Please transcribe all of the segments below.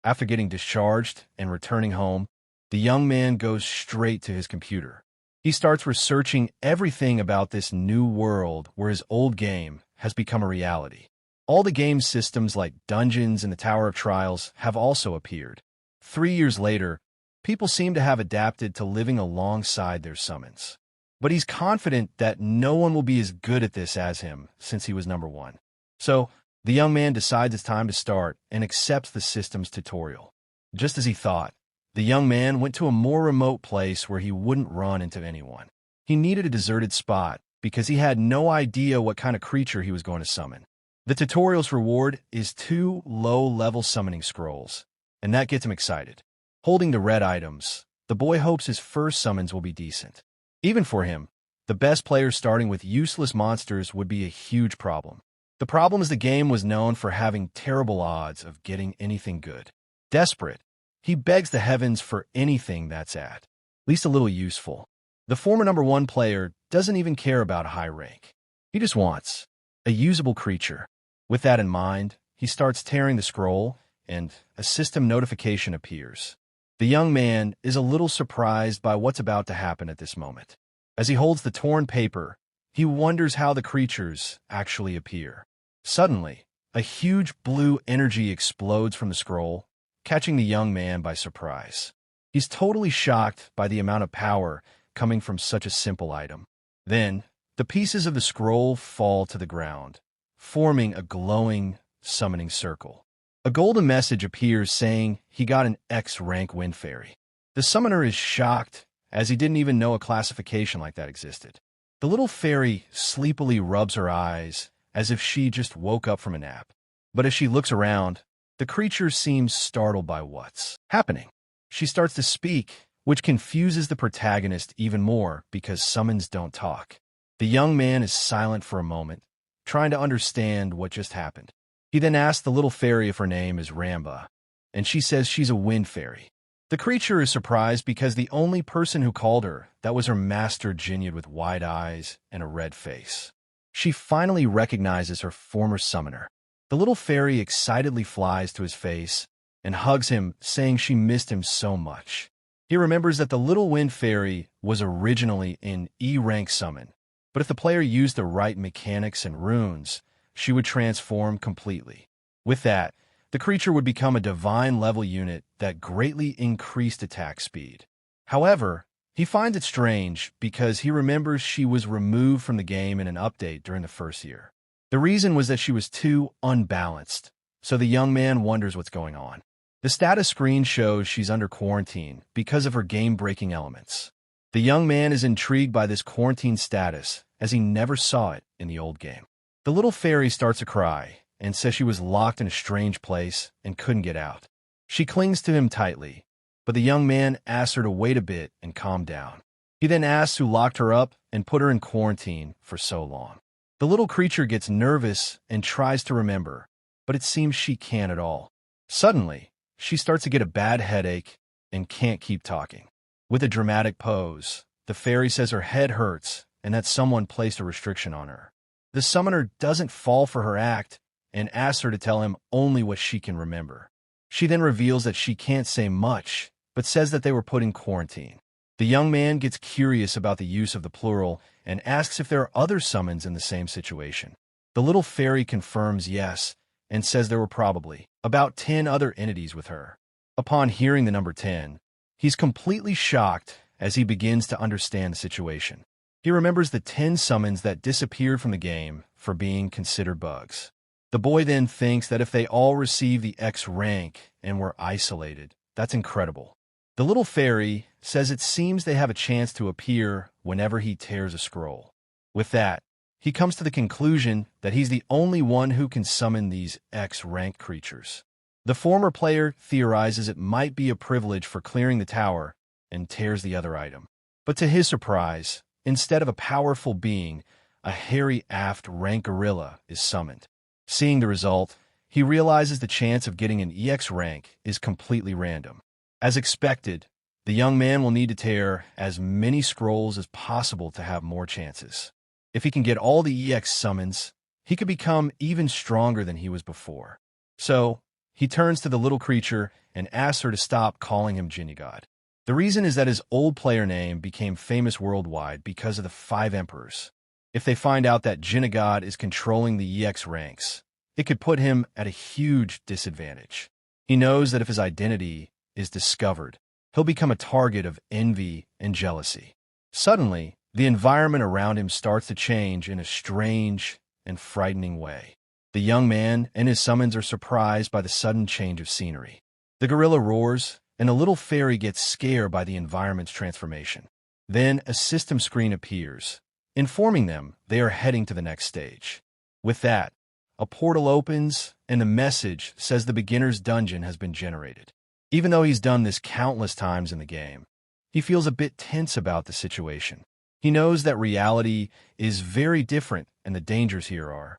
After getting discharged and returning home, the young man goes straight to his computer. He starts researching everything about this new world where his old game has become a reality. All the game systems like dungeons and the Tower of Trials have also appeared. 3 years later, people seem to have adapted to living alongside their summons. But he's confident that no one will be as good at this as him since he was number one. So, the young man decides it's time to start and accepts the system's tutorial. Just as he thought, the young man went to a more remote place where he wouldn't run into anyone. He needed a deserted spot because he had no idea what kind of creature he was going to summon. The tutorial's reward is 2 low-level summoning scrolls, and that gets him excited. Holding the red items, the boy hopes his first summons will be decent. Even for him, the best player starting with useless monsters would be a huge problem. The problem is the game was known for having terrible odds of getting anything good. Desperate, he begs the heavens for anything that's at least a little useful. The former number 1 player doesn't even care about a high rank. He just wants a usable creature. With that in mind, he starts tearing the scroll, and a system notification appears. The young man is a little surprised by what's about to happen at this moment. As he holds the torn paper, he wonders how the creatures actually appear. Suddenly, a huge blue energy explodes from the scroll, catching the young man by surprise. He's totally shocked by the amount of power coming from such a simple item. Then, the pieces of the scroll fall to the ground, forming a glowing, summoning circle. A golden message appears saying he got an X rank Wind Fairy. The summoner is shocked, as he didn't even know a classification like that existed. The little fairy sleepily rubs her eyes as if she just woke up from a nap. But as she looks around, the creature seems startled by what's happening. She starts to speak, which confuses the protagonist even more because summons don't talk. The young man is silent for a moment, trying to understand what just happened. He then asks the little fairy if her name is Ramba, and she says she's a wind fairy. The creature is surprised because the only person who called her that was her master Jinyud with wide eyes and a red face. She finally recognizes her former summoner. The little fairy excitedly flies to his face and hugs him, saying she missed him so much. He remembers that the little wind fairy was originally an E-rank summon, but if the player used the right mechanics and runes, she would transform completely. With that, the creature would become a divine level unit that greatly increased attack speed. However, he finds it strange because he remembers she was removed from the game in an update during the first year. The reason was that she was too unbalanced, so the young man wonders what's going on. The status screen shows she's under quarantine because of her game-breaking elements. The young man is intrigued by this quarantine status as he never saw it in the old game. The little fairy starts to cry and says she was locked in a strange place and couldn't get out. She clings to him tightly, but the young man asks her to wait a bit and calm down. He then asks who locked her up and put her in quarantine for so long. The little creature gets nervous and tries to remember, but it seems she can't at all. Suddenly, she starts to get a bad headache and can't keep talking. With a dramatic pose, the fairy says her head hurts and that someone placed a restriction on her. The summoner doesn't fall for her act and asks her to tell him only what she can remember. She then reveals that she can't say much, but says that they were put in quarantine. The young man gets curious about the use of the plural and asks if there are other summons in the same situation. The little fairy confirms yes and says there were probably about 10 other entities with her. Upon hearing the number 10, he's completely shocked as he begins to understand the situation. He remembers the 10 summons that disappeared from the game for being considered bugs. The boy then thinks that if they all receive the X rank and were isolated, that's incredible. The little fairy says it seems they have a chance to appear whenever he tears a scroll. With that, he comes to the conclusion that he's the only one who can summon these X-rank creatures. The former player theorizes it might be a privilege for clearing the tower and tears the other item. But to his surprise, instead of a powerful being, a hairy aft rank gorilla is summoned. Seeing the result, he realizes the chance of getting an EX rank is completely random. As expected, the young man will need to tear as many scrolls as possible to have more chances. If he can get all the EX summons, he could become even stronger than he was before. So, He turns to the little creature and asks her to stop calling him Jinnigod. The reason is that his old player name became famous worldwide because of the 5 emperors. If they find out that Jinnigod is controlling the EX ranks, it could put him at a huge disadvantage. He knows that if his identity is discovered, he'll become a target of envy and jealousy. Suddenly, the environment around him starts to change in a strange and frightening way. The young man and his summons are surprised by the sudden change of scenery. The gorilla roars, and a little fairy gets scared by the environment's transformation. Then a system screen appears, informing them they are heading to the next stage. With that, a portal opens, and the message says the beginner's dungeon has been generated. Even though he's done this countless times in the game, he feels a bit tense about the situation. He knows that reality is very different and the dangers here are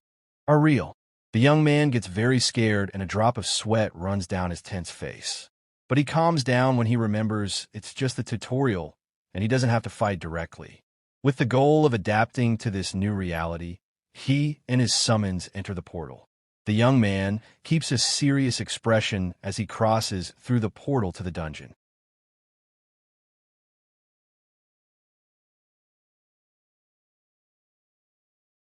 real. The young man gets very scared and a drop of sweat runs down his tense face. But he calms down when he remembers it's just a tutorial and he doesn't have to fight directly. With the goal of adapting to this new reality, he and his summons enter the portal. The young man keeps a serious expression as he crosses through the portal to the dungeon.